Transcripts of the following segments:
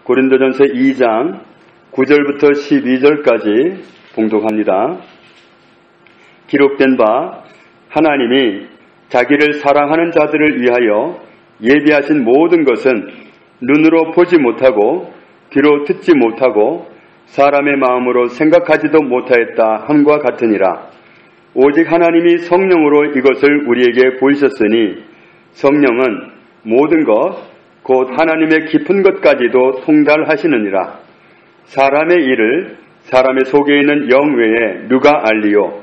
고린도전서 2장 9절부터 12절까지 봉독합니다. 기록된 바 하나님이 자기를 사랑하는 자들을 위하여 예비하신 모든 것은 눈으로 보지 못하고 귀로 듣지 못하고 사람의 마음으로 생각하지도 못하였다 함과 같으니라. 오직 하나님이 성령으로 이것을 우리에게 보이셨으니 성령은 모든 것 곧 하나님의 깊은 것까지도 통달하시느니라. 사람의 일을 사람의 속에 있는 영 외에 누가 알리요?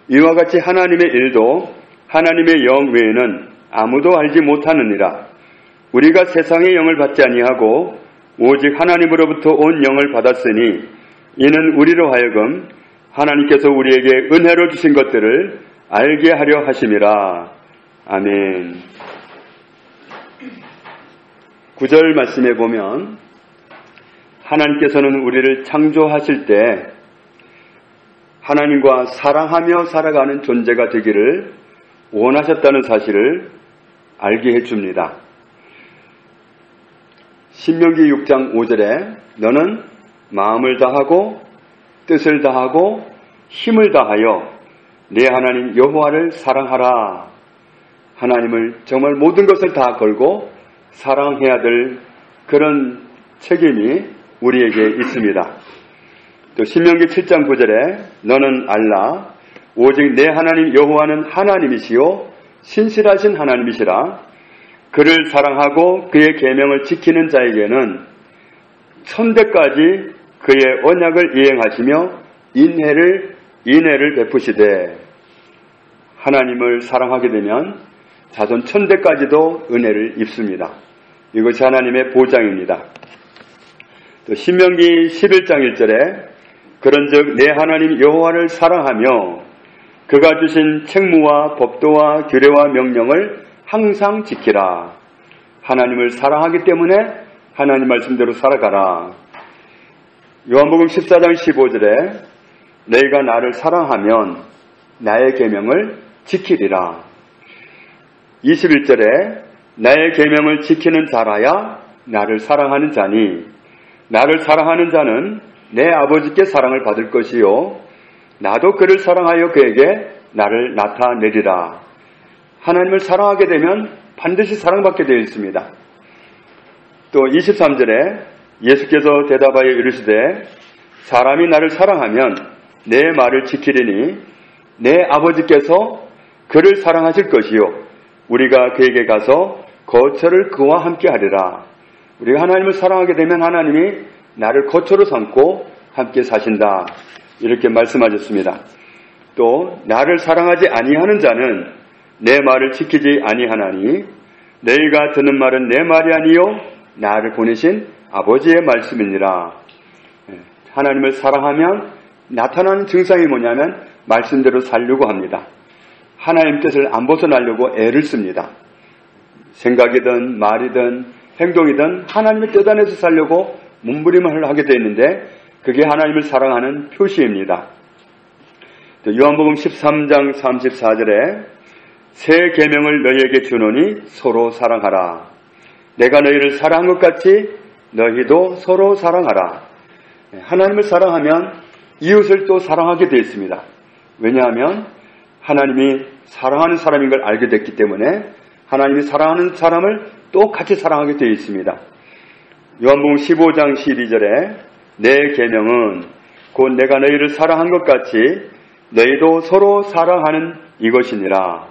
이와 같이 하나님의 일도 하나님의 영 외에는 아무도 알지 못하느니라. 우리가 세상의 영을 받지 아니하고 오직 하나님으로부터 온 영을 받았으니 이는 우리로 하여금 하나님께서 우리에게 은혜로 주신 것들을 알게 하려 하심이라. 아멘. 9절 말씀에 보면 하나님께서는 우리를 창조하실 때 하나님과 사랑하며 살아가는 존재가 되기를 원하셨다는 사실을 알게 해줍니다. 신명기 6장 5절에 너는 마음을 다하고 뜻을 다하고 힘을 다하여 내 하나님 여호와를 사랑하라. 하나님을 정말 모든 것을 다 걸고 사랑해야 될 그런 책임이 우리에게 있습니다. 또 신명기 7장 9절에 너는 알라 오직 내 하나님 여호와는 하나님이시요 신실하신 하나님이시라. 그를 사랑하고 그의 계명을 지키는 자에게는 천대까지 그의 언약을 이행하시며 인애를 베푸시되. 하나님을 사랑하게 되면 자손 천대까지도 은혜를 입습니다. 이것이 하나님의 보장입니다. 또 신명기 11장 1절에 그런즉 내 하나님 여호와를 사랑하며 그가 주신 책무와 법도와 규례와 명령을 항상 지키라. 하나님을 사랑하기 때문에 하나님 말씀대로 살아가라. 요한복음 14장 15절에 너희가 나를 사랑하면 나의 계명을 지키리라. 21절에 나의 계명을 지키는 자라야 나를 사랑하는 자니 나를 사랑하는 자는 내 아버지께 사랑을 받을 것이요 나도 그를 사랑하여 그에게 나를 나타내리라. 하나님을 사랑하게 되면 반드시 사랑받게 되어 있습니다. 또 23절에 예수께서 대답하여 이르시되 사람이 나를 사랑하면 내 말을 지키리니 내 아버지께서 그를 사랑하실 것이요 우리가 그에게 가서 거처를 그와 함께 하리라. 우리가 하나님을 사랑하게 되면 하나님이 나를 거처로 삼고 함께 사신다. 이렇게 말씀하셨습니다. 또 나를 사랑하지 아니하는 자는 내 말을 지키지 아니하나니 너희가 듣는 말은 내 말이 아니요 나를 보내신 아버지의 말씀이니라. 하나님을 사랑하면 나타나는 증상이 뭐냐면 말씀대로 살려고 합니다. 하나님 뜻을 안 벗어나려고 애를 씁니다. 생각이든 말이든 행동이든 하나님의 뜻 안에서 살려고 몸부림을 하게 되어 있는데 그게 하나님을 사랑하는 표시입니다. 요한복음 13장 34절에 새 계명을 너희에게 주노니 서로 사랑하라. 내가 너희를 사랑한 것 같이 너희도 서로 사랑하라. 하나님을 사랑하면 이웃을 또 사랑하게 되어 있습니다. 왜냐하면 하나님이 사랑하는 사람인 걸 알게 됐기 때문에 하나님이 사랑하는 사람을 또 같이 사랑하게 되어 있습니다. 요한복음 15장 12절에 내 계명은 곧 내가 너희를 사랑한 것 같이 너희도 서로 사랑하는 이것이니라.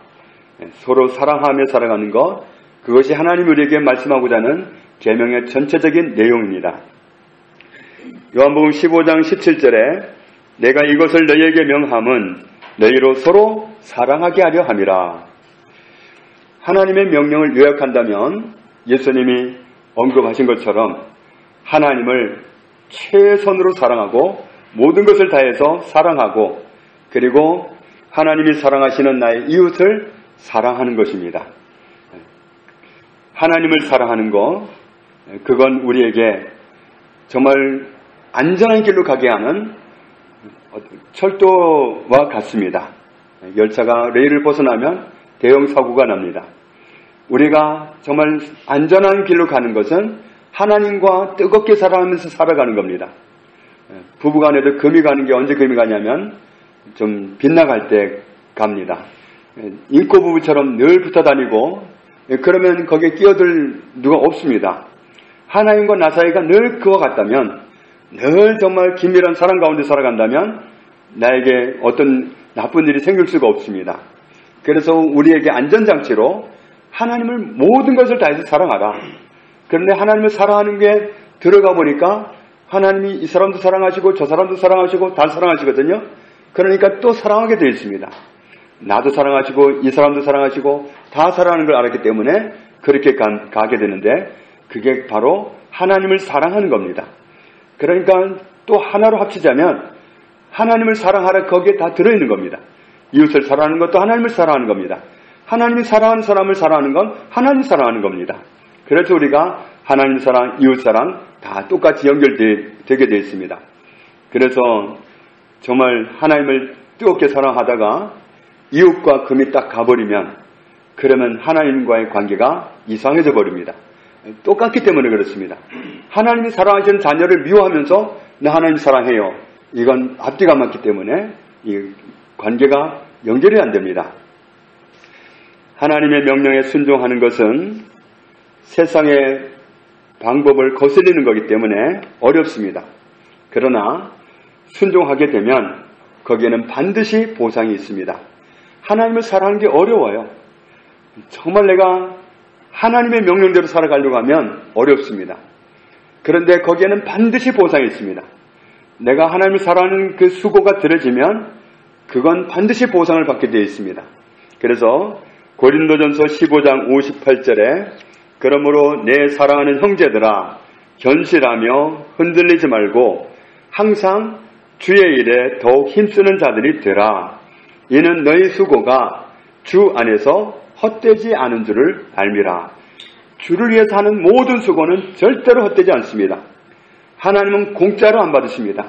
서로 사랑하며 살아가는 것, 그것이 하나님 우리에게 말씀하고자 하는 계명의 전체적인 내용입니다. 요한복음 15장 17절에 내가 이것을 너희에게 명함은 너희로 서로 사랑하게 하려 함이라. 하나님의 명령을 요약한다면 예수님이 언급하신 것처럼 하나님을 최선으로 사랑하고 모든 것을 다해서 사랑하고 그리고 하나님이 사랑하시는 나의 이웃을 사랑하는 것입니다. 하나님을 사랑하는 것, 그건 우리에게 정말 안전한 길로 가게 하는 철도와 같습니다. 열차가 레일을 벗어나면 대형 사고가 납니다. 우리가 정말 안전한 길로 가는 것은 하나님과 뜨겁게 사랑하면서 살아가는 겁니다. 부부간에도 금이 가는 게 언제 금이 가냐면 좀 빗나갈 때 갑니다. 인코 부부처럼 늘 붙어 다니고 그러면 거기에 끼어들 누가 없습니다. 하나님과 나 사이가 늘 그와 같다면, 늘 정말 긴밀한 사랑 가운데 살아간다면 나에게 어떤 나쁜 일이 생길 수가 없습니다. 그래서 우리에게 안전장치로 하나님을 모든 것을 다해서 사랑하라. 그런데 하나님을 사랑하는 게 들어가 보니까 하나님이 이 사람도 사랑하시고 저 사람도 사랑하시고 다 사랑하시거든요. 그러니까 또 사랑하게 되어 있습니다. 나도 사랑하시고 이 사람도 사랑하시고 다 사랑하는 걸 알았기 때문에 그렇게 가게 되는데, 그게 바로 하나님을 사랑하는 겁니다. 그러니까 또 하나로 합치자면 하나님을 사랑하라, 거기에 다 들어있는 겁니다. 이웃을 사랑하는 것도 하나님을 사랑하는 겁니다. 하나님이 사랑하는 사람을 사랑하는 건 하나님 사랑하는 겁니다. 그래서 우리가 하나님 사랑, 이웃 사랑 다 똑같이 연결되게 되어 있습니다. 그래서 정말 하나님을 뜨겁게 사랑하다가 이웃과 금이 딱 가버리면, 그러면 하나님과의 관계가 이상해져 버립니다. 똑같기 때문에 그렇습니다. 하나님이 사랑하시는 자녀를 미워하면서 나 하나님 사랑해요, 이건 앞뒤가 맞기 때문에 이 관계가 연결이 안 됩니다. 하나님의 명령에 순종하는 것은 세상의 방법을 거스리는 거기 때문에 어렵습니다. 그러나 순종하게 되면 거기에는 반드시 보상이 있습니다. 하나님을 사랑하는 게 어려워요. 정말 내가 하나님의 명령대로 살아가려고 하면 어렵습니다. 그런데 거기에는 반드시 보상이 있습니다. 내가 하나님을 사랑하는 그 수고가 들어지면 그건 반드시 보상을 받게 되어 있습니다. 그래서 고린도전서 15장 58절에 그러므로 내 사랑하는 형제들아, 견실하며 흔들리지 말고 항상 주의 일에 더욱 힘쓰는 자들이 되라. 이는 너희 수고가 주 안에서 헛되지 않은 줄을 알미라. 주를 위해서 하는 모든 수고는 절대로 헛되지 않습니다. 하나님은 공짜로 안 받으십니다.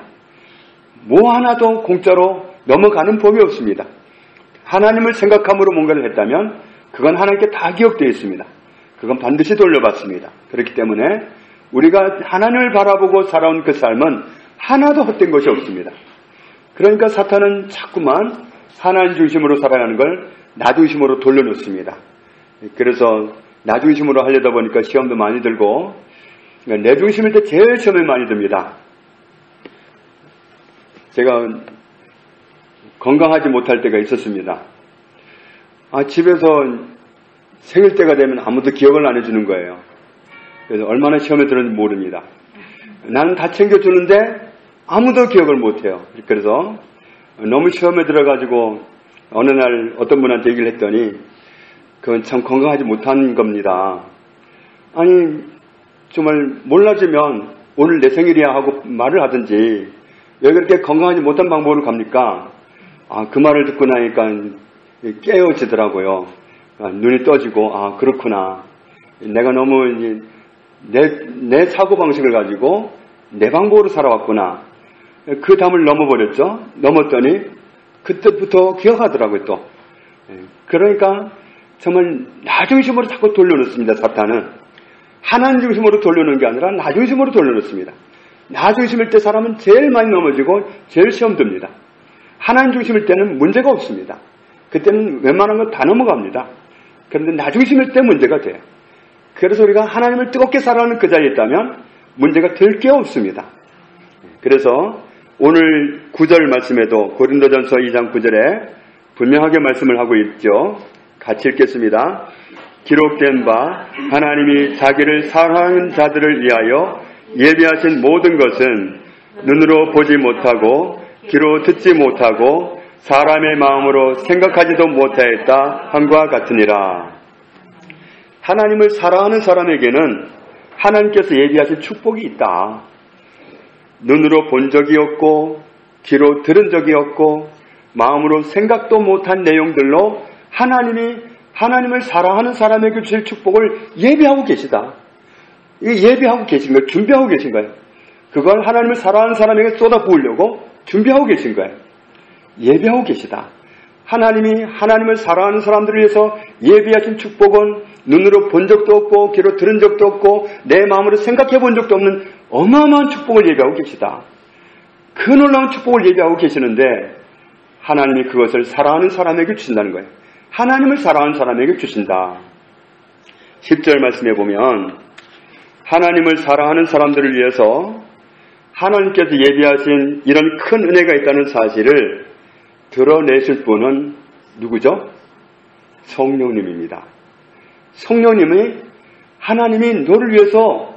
뭐 하나도 공짜로 넘어가는 법이 없습니다. 하나님을 생각함으로 뭔가를 했다면 그건 하나님께 다 기억되어 있습니다. 그건 반드시 돌려받습니다. 그렇기 때문에 우리가 하나님을 바라보고 살아온 그 삶은 하나도 헛된 것이 없습니다. 그러니까 사탄은 자꾸만 하나님 중심으로 살아가는 걸 나 중심으로 돌려놓습니다. 그래서 나 중심으로 하려다 보니까 시험도 많이 들고, 내 중심일 때 제일 시험이 많이 듭니다. 제가 건강하지 못할 때가 있었습니다. 집에서 생일 때가 되면 아무도 기억을 안 해주는 거예요. 그래서 얼마나 시험에 들었는지 모릅니다. 나는 다 챙겨주는데 아무도 기억을 못해요. 그래서 너무 시험에 들어가지고 어느 날 어떤 분한테 얘기를 했더니 그건 참 건강하지 못한 겁니다. 아니 정말 몰라주면 오늘 내 생일이야 하고 말을 하든지 왜 그렇게 건강하지 못한 방법으로 갑니까? 그 말을 듣고 나니까 깨어지더라고요. 눈이 떠지고 그렇구나. 내가 너무 내 사고방식을 가지고 내 방법으로 살아왔구나. 그 담을 넘어버렸죠. 넘었더니 그때부터 기억하더라고요 또. 그러니까 정말 나 중심으로 자꾸 돌려놓습니다. 사탄은 하나님 중심으로 돌려놓는 게 아니라 나 중심으로 돌려놓습니다. 나 중심일 때 사람은 제일 많이 넘어지고 제일 시험 듭니다. 하나님 중심일 때는 문제가 없습니다. 그때는 웬만한 건 다 넘어갑니다. 그런데 나 중심일 때 문제가 돼요. 그래서 우리가 하나님을 뜨겁게 사랑하는 그 자리에 있다면 문제가 될 게 없습니다. 그래서 오늘 9절 말씀에도 고린도전서 2장 9절에 분명하게 말씀을 하고 있죠. 같이 읽겠습니다. 기록된 바 하나님이 자기를 사랑하는 자들을 위하여 예비하신 모든 것은 눈으로 보지 못하고 귀로 듣지 못하고 사람의 마음으로 생각하지도 못하였다 함과 같으니라. 하나님을 사랑하는 사람에게는 하나님께서 예비하신 축복이 있다. 눈으로 본 적이 없고 귀로 들은 적이 없고 마음으로 생각도 못한 내용들로 하나님이 하나님을 사랑하는 사람에게 주실 축복을 예비하고 계시다. 이게 예비하고 계신 거예요. 준비하고 계신 거예요. 그걸 하나님을 사랑하는 사람에게 쏟아부으려고 준비하고 계신 거예요. 예비하고 계시다. 하나님이 하나님을 사랑하는 사람들을 위해서 예비하신 축복은 눈으로 본 적도 없고 귀로 들은 적도 없고 내 마음으로 생각해 본 적도 없는 어마어마한 축복을 예비하고 계시다. 그 놀라운 축복을 예비하고 계시는데 하나님이 그것을 사랑하는 사람에게 주신다는 거예요. 하나님을 사랑하는 사람에게 주신다. 10절 말씀해 보면 하나님을 사랑하는 사람들을 위해서 하나님께서 예비하신 이런 큰 은혜가 있다는 사실을 드러내실 분은 누구죠? 성령님입니다. 성령님이 하나님이 너를 위해서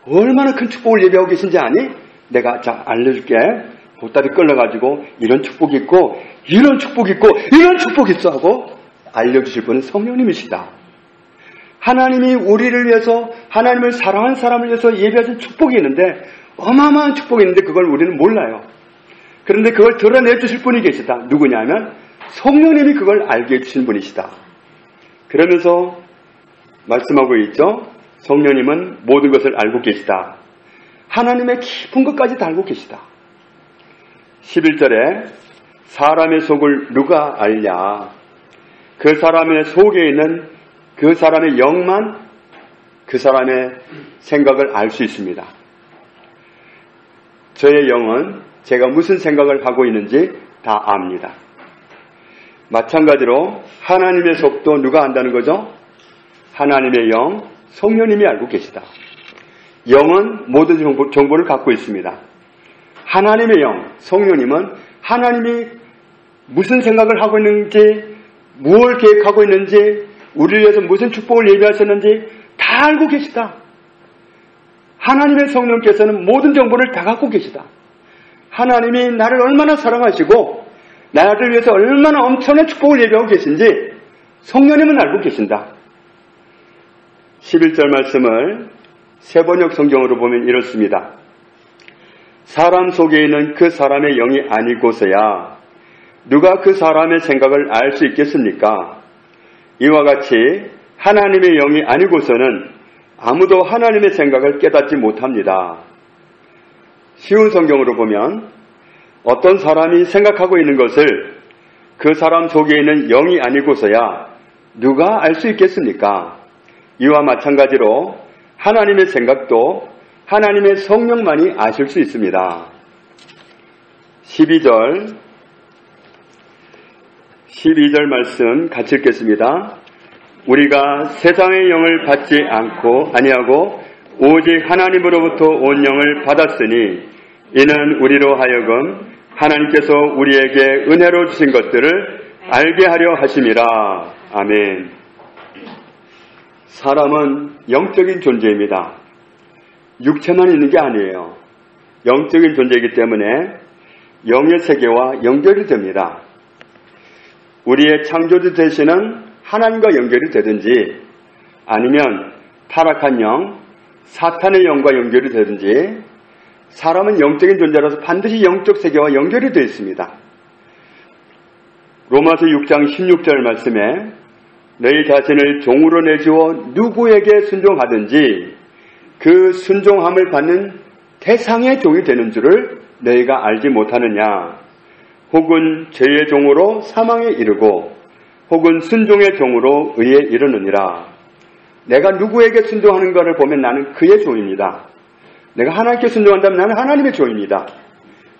얼마나 큰 축복을 예비하고 계신지 아니? 내가 자 알려줄게. 보따리 끌어가지고 이런 축복이 있고 이런 축복이 있고 이런 축복이 있어 하고 알려주실 분은 성령님이시다. 하나님이 우리를 위해서 하나님을 사랑하는 사람을 위해서 예비하신 축복이 있는데 어마어마한 축복이 있는데 그걸 우리는 몰라요. 그런데 그걸 드러내 주실 분이 계시다. 누구냐면 성령님이 그걸 알게 해주신 분이시다. 그러면서 말씀하고 있죠. 성령님은 모든 것을 알고 계시다. 하나님의 깊은 것까지 다 알고 계시다. 11절에 사람의 속을 누가 알냐. 그 사람의 속에 있는 그 사람의 영만 그 사람의 생각을 알 수 있습니다. 저의 영은 제가 무슨 생각을 하고 있는지 다 압니다. 마찬가지로 하나님의 속도 누가 안다는 거죠? 하나님의 영, 성령님이 알고 계시다. 영은 모든 정보를 갖고 있습니다. 하나님의 영, 성령님은 하나님이 무슨 생각을 하고 있는지, 무엇을 계획하고 있는지, 우리를 위해서 무슨 축복을 예비하셨는지 다 알고 계시다. 하나님의 성령께서는 모든 정보를 다 갖고 계시다. 하나님이 나를 얼마나 사랑하시고 나를 위해서 얼마나 엄청난 축복을 예비하고 계신지 성령님은 알고 계신다. 11절 말씀을 세번역 성경으로 보면 이렇습니다. 사람 속에 있는 그 사람의 영이 아니고서야 누가 그 사람의 생각을 알 수 있겠습니까? 이와 같이 하나님의 영이 아니고서는 아무도 하나님의 생각을 깨닫지 못합니다. 쉬운 성경으로 보면 어떤 사람이 생각하고 있는 것을 그 사람 속에 있는 영이 아니고서야 누가 알 수 있겠습니까? 이와 마찬가지로 하나님의 생각도 하나님의 성령만이 아실 수 있습니다. 12절 말씀 같이 읽겠습니다. 우리가 세상의 영을 받지 아니하고 오직 하나님으로부터 온 영을 받았으니 이는 우리로 하여금 하나님께서 우리에게 은혜로 주신 것들을 알게 하려 하심이라. 아멘. 사람은 영적인 존재입니다. 육체만 있는 게 아니에요. 영적인 존재이기 때문에 영의 세계와 연결이 됩니다. 우리의 창조주 되시는 하나님과 연결이 되든지 아니면 타락한 영, 사탄의 영과 연결이 되든지 사람은 영적인 존재라서 반드시 영적 세계와 연결이 되어 있습니다. 로마서 6장 16절 말씀에 너희 자신을 종으로 내주어 누구에게 순종하든지 그 순종함을 받는 대상의 종이 되는 줄을 너희가 알지 못하느냐. 혹은 죄의 종으로 사망에 이르고 혹은 순종의 종으로 의에 이르느니라. 내가 누구에게 순종하는가를 보면 나는 그의 종입니다. 내가 하나님께 순종한다면 나는 하나님의 종입니다.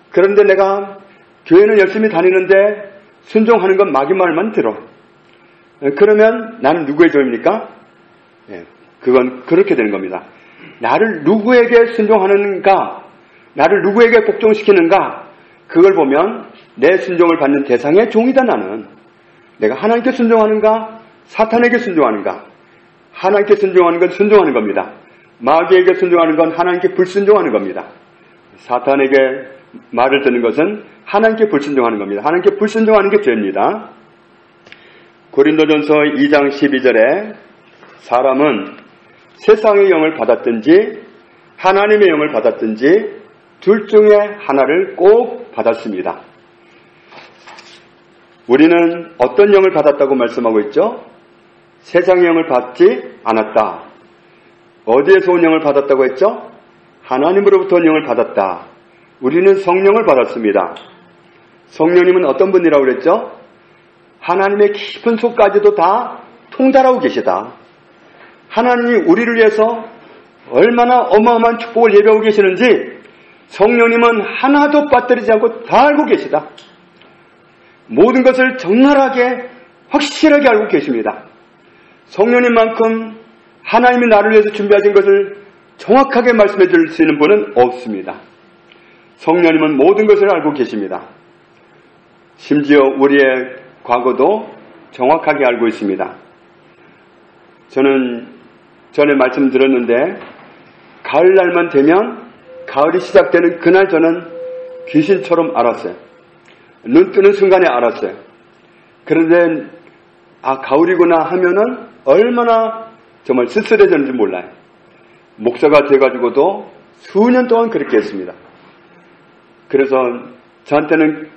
그런데 내가 교회는 열심히 다니는데 순종하는 건 마귀 말만 들어. 그러면 나는 누구의 종입니까? 그건 그렇게 되는 겁니다. 나를 누구에게 순종하는가, 나를 누구에게 복종시키는가, 그걸 보면 내 순종을 받는 대상의 종이다. 나는 내가 하나님께 순종하는가, 사탄에게 순종하는가. 하나님께 순종하는 건 순종하는 겁니다. 마귀에게 순종하는 건 하나님께 불순종하는 겁니다. 사탄에게 말을 듣는 것은 하나님께 불순종하는 겁니다. 하나님께 불순종하는 게 죄입니다. 고린도전서 2장 12절에 사람은 세상의 영을 받았든지 하나님의 영을 받았든지 둘 중에 하나를 꼭 받았습니다. 우리는 어떤 영을 받았다고 말씀하고 있죠? 세상의 영을 받지 않았다. 어디에서 온 영을 받았다고 했죠? 하나님으로부터 온 영을 받았다. 우리는 성령을 받았습니다. 성령님은 어떤 분이라고 그랬죠? 하나님의 깊은 속까지도 다 통달하고 계시다. 하나님이 우리를 위해서 얼마나 어마어마한 축복을 예배하고 계시는지 성령님은 하나도 빠뜨리지 않고 다 알고 계시다. 모든 것을 적나라하게 확실하게 알고 계십니다. 성령님만큼 하나님이 나를 위해서 준비하신 것을 정확하게 말씀해 줄 수 있는 분은 없습니다. 성령님은 모든 것을 알고 계십니다. 심지어 우리의 과거도 정확하게 알고 있습니다. 저는 전에 말씀드렸는데 가을날만 되면 가을이 시작되는 그날 저는 귀신처럼 알았어요. 눈 뜨는 순간에 알았어요. 그런데 가을이구나 하면은 얼마나 정말 쓸쓸해졌는지 몰라요. 목사가 돼가지고도 수년 동안 그렇게 했습니다. 그래서 저한테는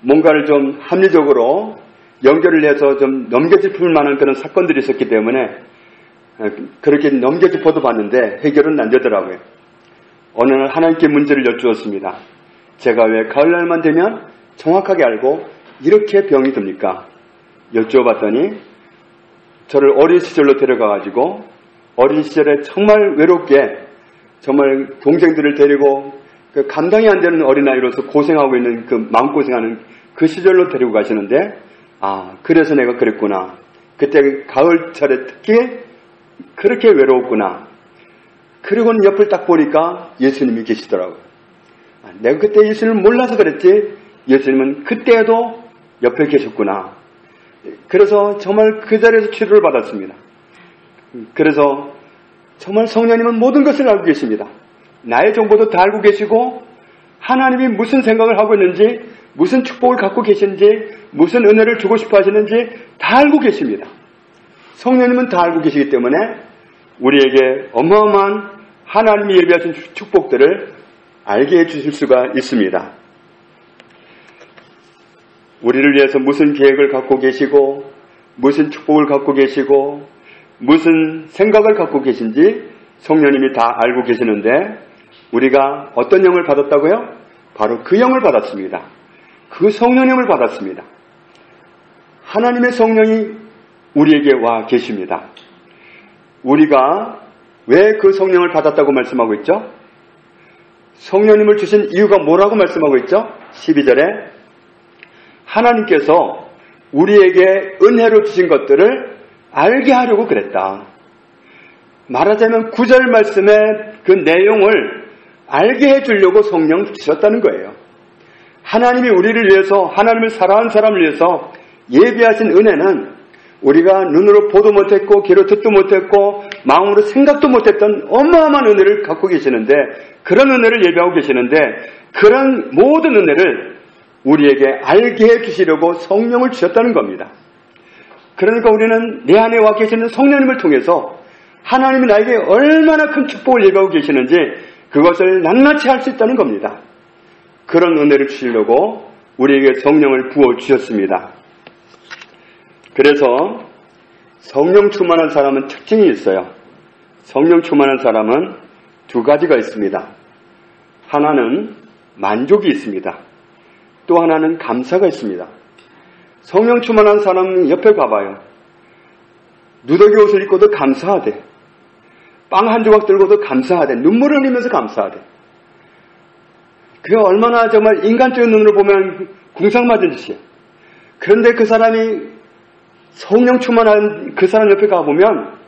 뭔가를 좀 합리적으로 연결을 해서 좀 넘겨짚을 만한 그런 사건들이 있었기 때문에 그렇게 넘겨짚어도 봤는데 해결은 안 되더라고요. 어느 날 하나님께 문제를 여쭈었습니다. 제가 왜 가을날만 되면 정확하게 알고 이렇게 병이 듭니까? 여쭈어봤더니 저를 어린 시절로 데려가가지고 어린 시절에 정말 외롭게 정말 동생들을 데리고 그 감당이 안 되는 어린아이로서 고생하고 있는 그 마음고생하는 그 시절로 데리고 가시는데 그래서 내가 그랬구나. 그때 가을철에 특히 그렇게 외로웠구나. 그리고는 옆을 딱 보니까 예수님이 계시더라고요. 내가 그때 예수님을 몰라서 그랬지 예수님은 그때에도 옆에 계셨구나. 그래서 정말 그 자리에서 치료를 받았습니다. 그래서 정말 성령님은 모든 것을 알고 계십니다. 나의 정보도 다 알고 계시고 하나님이 무슨 생각을 하고 있는지 무슨 축복을 갖고 계신지 무슨 은혜를 주고 싶어 하시는지 다 알고 계십니다. 성령님은 다 알고 계시기 때문에 우리에게 어마어마한 하나님이 예비하신 축복들을 알게 해주실 수가 있습니다. 우리를 위해서 무슨 계획을 갖고 계시고 무슨 축복을 갖고 계시고 무슨 생각을 갖고 계신지 성령님이 다 알고 계시는데 우리가 어떤 영을 받았다고요? 바로 그 영을 받았습니다. 그 성령님을 받았습니다. 하나님의 성령이 우리에게 와 계십니다. 우리가 왜 그 성령을 받았다고 말씀하고 있죠? 성령님을 주신 이유가 뭐라고 말씀하고 있죠? 12절에 하나님께서 우리에게 은혜로 주신 것들을 알게 하려고 그랬다. 말하자면 9절 말씀의 그 내용을 알게 해주려고 성령 주셨다는 거예요. 하나님이 우리를 위해서 하나님을 사랑하는 사람을 위해서 예비하신 은혜는 우리가 눈으로 보도 못했고 귀로 듣도 못했고 마음으로 생각도 못했던 어마어마한 은혜를 갖고 계시는데 그런 은혜를 예비하고 계시는데 그런 모든 은혜를 우리에게 알게 해주시려고 성령을 주셨다는 겁니다. 그러니까 우리는 내 안에 와 계시는 성령님을 통해서 하나님이 나에게 얼마나 큰 축복을 예비하고 계시는지 그것을 낱낱이 할 수 있다는 겁니다. 그런 은혜를 주시려고 우리에게 성령을 부어주셨습니다. 그래서 성령 충만한 사람은 특징이 있어요. 성령 충만한 사람은 두 가지가 있습니다. 하나는 만족이 있습니다. 또 하나는 감사가 있습니다. 성령 충만한 사람은 옆에 가봐요. 누더기 옷을 입고도 감사하대. 빵 한 조각 들고도 감사하대. 눈물을 흘리면서 감사하대. 그게 얼마나 정말 인간적인 눈으로 보면 궁상맞은 짓이야. 그런데 그 사람이 성령 충만한 그 사람 옆에 가보면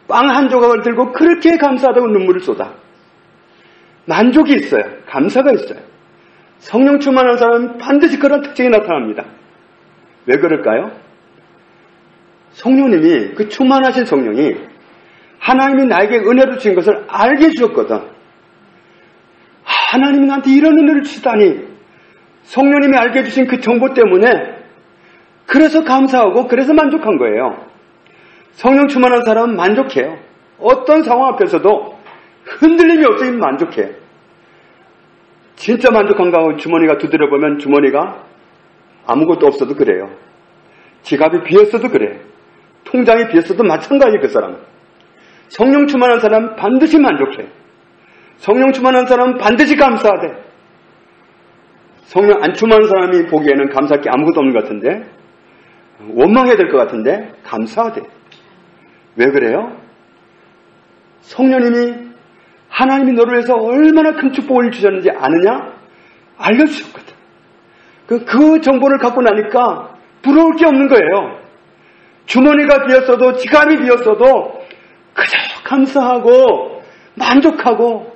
빵 한 조각을 들고 그렇게 감사하다고 눈물을 쏟아. 만족이 있어요. 감사가 있어요. 성령 충만한 사람은 반드시 그런 특징이 나타납니다. 왜 그럴까요? 성령님이 그 충만하신 성령이 하나님이 나에게 은혜를 주신 것을 알게 해주셨거든. 하나님이 나한테 이런 은혜를 주시다니 성령님이 알게 해주신 그 정보 때문에 그래서 감사하고 그래서 만족한 거예요. 성령 충만한 사람은 만족해요. 어떤 상황 앞에서도 흔들림이 없이 만족해요. 진짜 만족한가 하고 주머니가 두드려보면 주머니가 아무것도 없어도 그래요. 지갑이 비었어도 그래. 통장이 비었어도 마찬가지 그 사람. 성령 충만한 사람은 반드시 만족해. 성령 충만한 사람은 반드시 감사하대. 성령 안 충만한 사람이 보기에는 감사할 게 아무것도 없는 것 같은데 원망해야 될 것 같은데 감사하대. 왜 그래요? 성령님이 하나님이 너를 위해서 얼마나 큰 축복을 주셨는지 아느냐? 알려주셨거든. 그 정보를 갖고 나니까 부러울 게 없는 거예요. 주머니가 비었어도 지갑이 비었어도 그저 감사하고 만족하고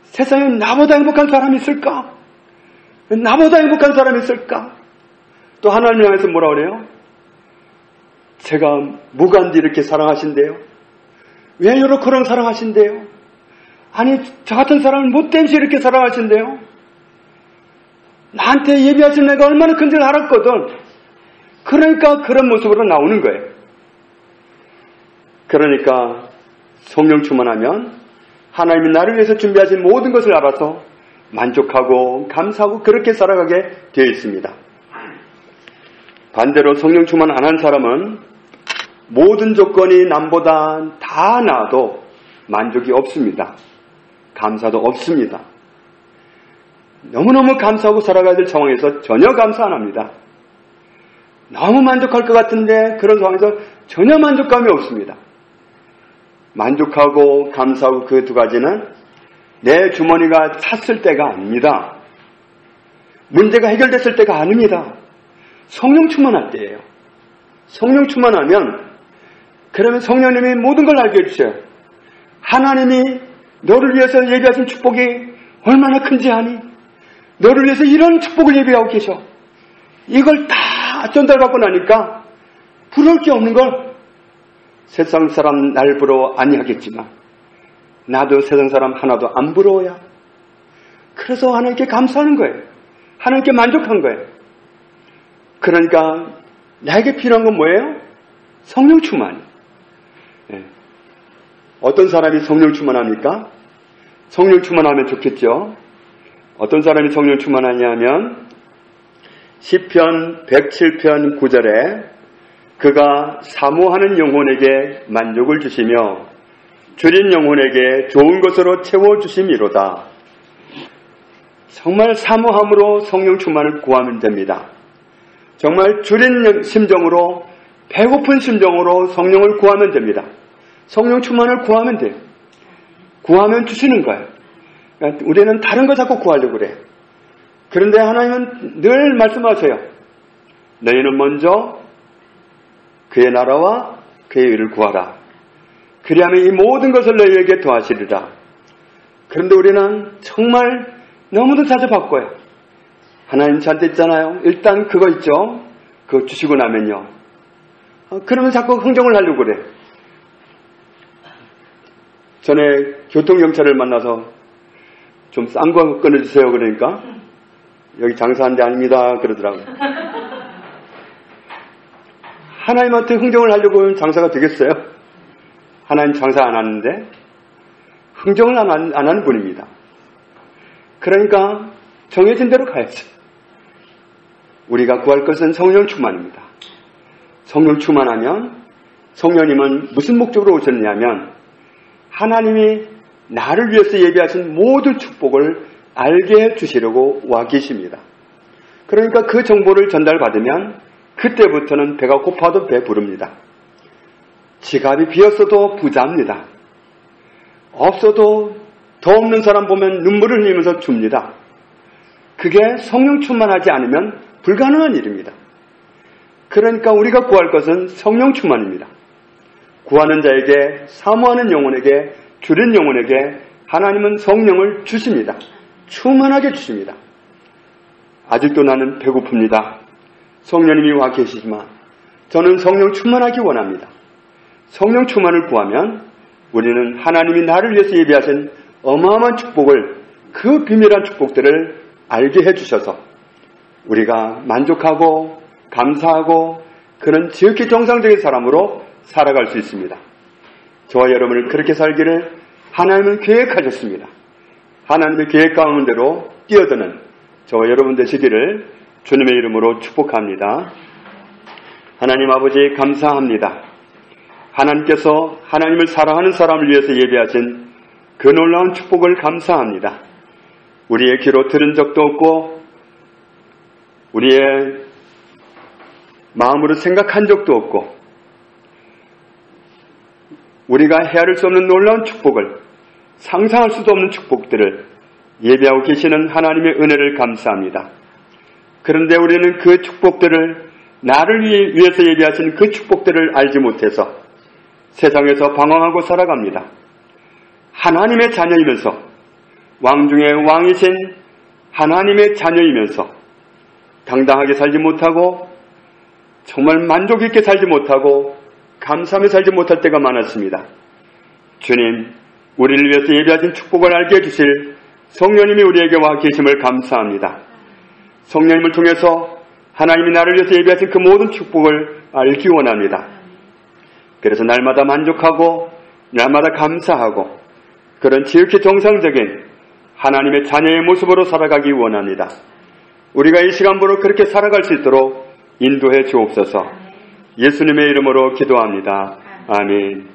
세상에 나보다 행복한 사람이 있을까? 나보다 행복한 사람이 있을까? 또 하나님을 향해서 뭐라 그래요? 제가 무간디 이렇게 사랑하신대요. 왜 이렇게 사랑하신대요? 아니 저 같은 사람을 못됨시 이렇게 사랑하신대요. 나한테 예비하신 내가 얼마나 큰지를 알았거든. 그러니까 그런 모습으로 나오는 거예요. 그러니까 성령 충만하면 하나님이 나를 위해서 준비하신 모든 것을 알아서 만족하고 감사하고 그렇게 살아가게 되어 있습니다. 반대로 성령 충만 안 한 사람은 모든 조건이 남보다 다 나아도 만족이 없습니다. 감사도 없습니다. 너무너무 감사하고 살아가야 될 상황에서 전혀 감사 안 합니다. 너무 만족할 것 같은데 그런 상황에서 전혀 만족감이 없습니다. 만족하고 감사하고 그 두 가지는 내 주머니가 찼을 때가 아닙니다. 문제가 해결됐을 때가 아닙니다. 성령 충만할 때예요. 성령 충만하면 그러면 성령님이 모든 걸 알게 해주셔요. 하나님이 너를 위해서 예비하신 축복이 얼마나 큰지 아니? 너를 위해서 이런 축복을 예비하고 계셔. 이걸 다 전달받고 나니까 부러울 게 없는 걸. 세상 사람 날 부러워 아니하겠지만 나도 세상 사람 하나도 안 부러워야. 그래서 하나님께 감사하는 거예요. 하나님께 만족한 거예요. 그러니까 나에게 필요한 건 뭐예요? 성령 충만. 네. 어떤 사람이 성령 충만합니까? 성령 충만하면 좋겠죠. 어떤 사람이 성령 충만하냐면 시편 107편 9절에 그가 사모하는 영혼에게 만족을 주시며 줄인 영혼에게 좋은 것으로 채워주심이로다. 정말 사모함으로 성령 충만을 구하면 됩니다. 정말 줄인 심정으로 배고픈 심정으로 성령을 구하면 됩니다. 성령 충만을 구하면 돼요. 구하면 주시는 거예요. 그러니까 우리는 다른 거 자꾸 구하려고 그래요. 그런데 하나님은 늘 말씀하세요. 너희는 먼저 그의 나라와 그의 의를 구하라. 그리하면 이 모든 것을 너희에게 더하시리라. 그런데 우리는 정말 너무도 자주 바꿔요. 하나님 저한테 있잖아요. 일단 그거 있죠. 그거 주시고 나면요. 그러면 자꾸 흥정을 하려고 그래. 전에 교통경찰을 만나서 좀 싼 거 끊어주세요. 그러니까 여기 장사한 데 아닙니다. 그러더라고요. 하나님한테 흥정을 하려고 하면 장사가 되겠어요? 하나님 장사 안 하는데 흥정을 안 하는 분입니다. 그러니까 정해진 대로 가야지. 우리가 구할 것은 성령 충만입니다. 성령 충만하면 성령님은 무슨 목적으로 오셨냐면 하나님이 나를 위해서 예비하신 모든 축복을 알게 해주시려고 와 계십니다. 그러니까 그 정보를 전달받으면 그때부터는 배가 고파도 배 부릅니다. 지갑이 비었어도 부자입니다. 없어도 더 없는 사람 보면 눈물을 흘리면서 줍니다. 그게 성령 충만하지 않으면 불가능한 일입니다. 그러니까 우리가 구할 것은 성령 충만입니다. 구하는 자에게, 사모하는 영혼에게, 줄인 영혼에게 하나님은 성령을 주십니다. 충만하게 주십니다. 아직도 나는 배고픕니다. 성령님이 와 계시지만 저는 성령 충만하기 원합니다. 성령 충만을 구하면 우리는 하나님이 나를 위해서 예비하신 어마어마한 축복을, 그 비밀한 축복들을 알게 해주셔서 우리가 만족하고 감사하고 그런 지극히 정상적인 사람으로 살아갈 수 있습니다. 저와 여러분을 그렇게 살기를 하나님은 계획하셨습니다. 하나님의 계획 가운데로 뛰어드는 저와 여러분 되시기를 주님의 이름으로 축복합니다. 하나님 아버지 감사합니다. 하나님께서 하나님을 사랑하는 사람을 위해서 예비하신 그 놀라운 축복을 감사합니다. 우리의 귀로 들은 적도 없고 우리의 마음으로 생각한 적도 없고 우리가 헤아릴 수 없는 놀라운 축복을, 상상할 수도 없는 축복들을 예비하고 계시는 하나님의 은혜를 감사합니다. 그런데 우리는 그 축복들을, 나를 위해서 예비하신 그 축복들을 알지 못해서 세상에서 방황하고 살아갑니다. 하나님의 자녀이면서, 왕 중에 왕이신 하나님의 자녀이면서 당당하게 살지 못하고, 정말 만족 있게 살지 못하고, 감사하며 살지 못할 때가 많았습니다. 주님, 우리를 위해서 예비하신 축복을 알게 해주실 성령님이 우리에게 와 계심을 감사합니다. 성령님을 통해서 하나님이 나를 위해서 예비하신 그 모든 축복을 알기 원합니다. 그래서 날마다 만족하고 날마다 감사하고 그런 지극히 정상적인 하나님의 자녀의 모습으로 살아가기 원합니다. 우리가 이 시간부로 그렇게 살아갈 수 있도록 인도해 주옵소서. 예수님의 이름으로 기도합니다. 아멘.